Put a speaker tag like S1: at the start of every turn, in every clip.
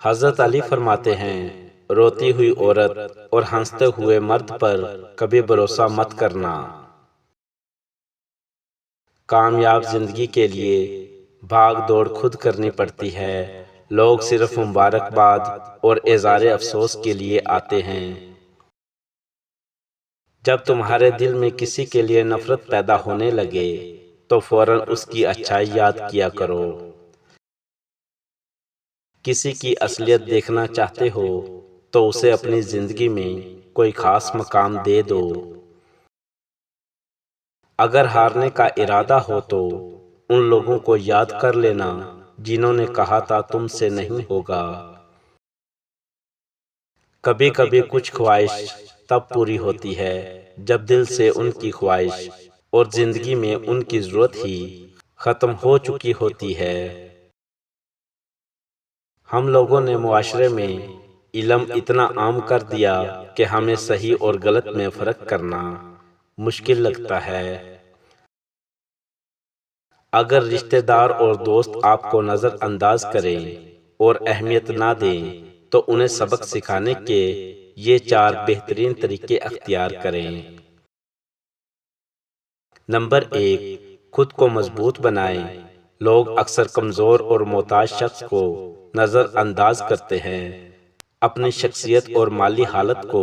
S1: حضرت علی فرماتے ہیں، روتی ہوئی عورت اور ہنستے ہوئے مرد پر کبھی بھروسہ مت کرنا۔ کامیاب زندگی کے لیے بھاگ دوڑ خود کرنی پڑتی ہے۔ لوگ صرف مبارکباد اور اظہار افسوس کے لیے آتے ہیں۔ جب تمہارے دل میں کسی کے لیے نفرت پیدا ہونے لگے تو فوراً اس کی اچھائی یاد کیا کرو۔ کسی کی اصلیت دیکھنا چاہتے ہو تو اسے اپنی زندگی میں کوئی خاص مقام دے دو۔ اگر ہارنے کا ارادہ ہو تو ان لوگوں کو یاد کر لینا جنہوں نے کہا تھا تم سے نہیں ہوگا۔ کبھی کبھی کچھ خواہش تب پوری ہوتی ہے جب دل سے ان کی خواہش اور زندگی میں ان کی ضرورت ہی ختم ہو چکی ہوتی ہے۔ ہم لوگوں نے معاشرے میں علم اتنا عام کر دیا کہ ہمیں صحیح اور غلط میں فرق کرنا مشکل لگتا ہے۔ اگر رشتہ دار اور دوست آپ کو نظر انداز کریں اور اہمیت نہ دیں تو انہیں سبق سکھانے کے یہ 4 بہترین طریقے اختیار کریں۔ نمبر 1، خود کو مضبوط بنائیں۔ لوگ اکثر کمزور اور محتاج شخص کو نظر انداز کرتے ہیں۔ اپنی شخصیت اور مالی حالت کو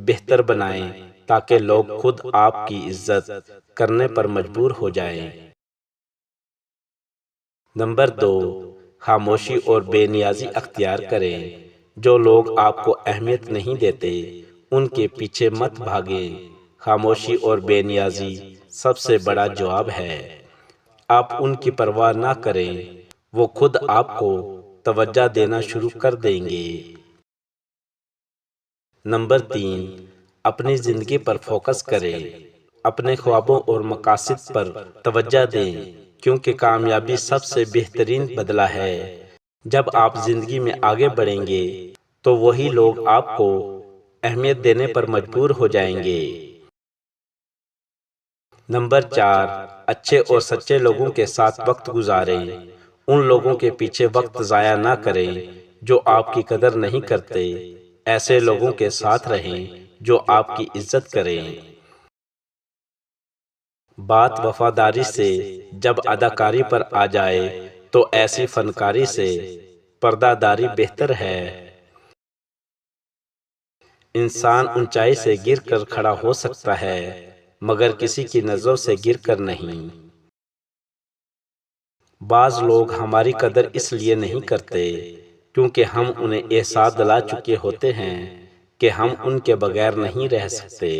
S1: بہتر بنائیں تاکہ لوگ خود آپ کی عزت کرنے پر مجبور ہو جائیں۔ نمبر 2، خاموشی اور بے نیازی اختیار کریں۔ جو لوگ آپ کو اہمیت نہیں دیتے ان کے پیچھے مت بھاگیں۔ خاموشی اور بے نیازی سب سے بڑا جواب ہے۔ آپ ان کی پرواہ نہ کریں، وہ خود آپ کو توجہ دینا شروع کر دیں گے۔ نمبر 3، اپنی زندگی پر فوکس کریں۔ اپنے خوابوں اور مقاصد پر توجہ دیں کیونکہ کامیابی سب سے بہترین بدلہ ہے۔ جب آپ زندگی میں آگے بڑھیں گے تو وہی لوگ آپ کو اہمیت دینے پر مجبور ہو جائیں گے۔ نمبر 4، اچھے اور سچے لوگوں کے ساتھ وقت گزاریں۔ ان لوگوں کے پیچھے وقت ضائع نہ کریں جو آپ کی قدر نہیں کرتے۔ ایسے لوگوں کے ساتھ رہیں جو آپ کی عزت کریں۔ بات وفاداری سے جب اداکاری پر آ جائے تو ایسی فنکاری سے پردہ داری بہتر ہے۔ انسان اونچائی سے گر کر کھڑا ہو سکتا ہے مگر کسی کی نظروں سے گر کر نہیں۔ بعض لوگ ہماری قدر اس لیے نہیں کرتے کیونکہ ہم انہیں احساس دلا چکے ہوتے ہیں کہ ہم ان کے بغیر نہیں رہ سکتے۔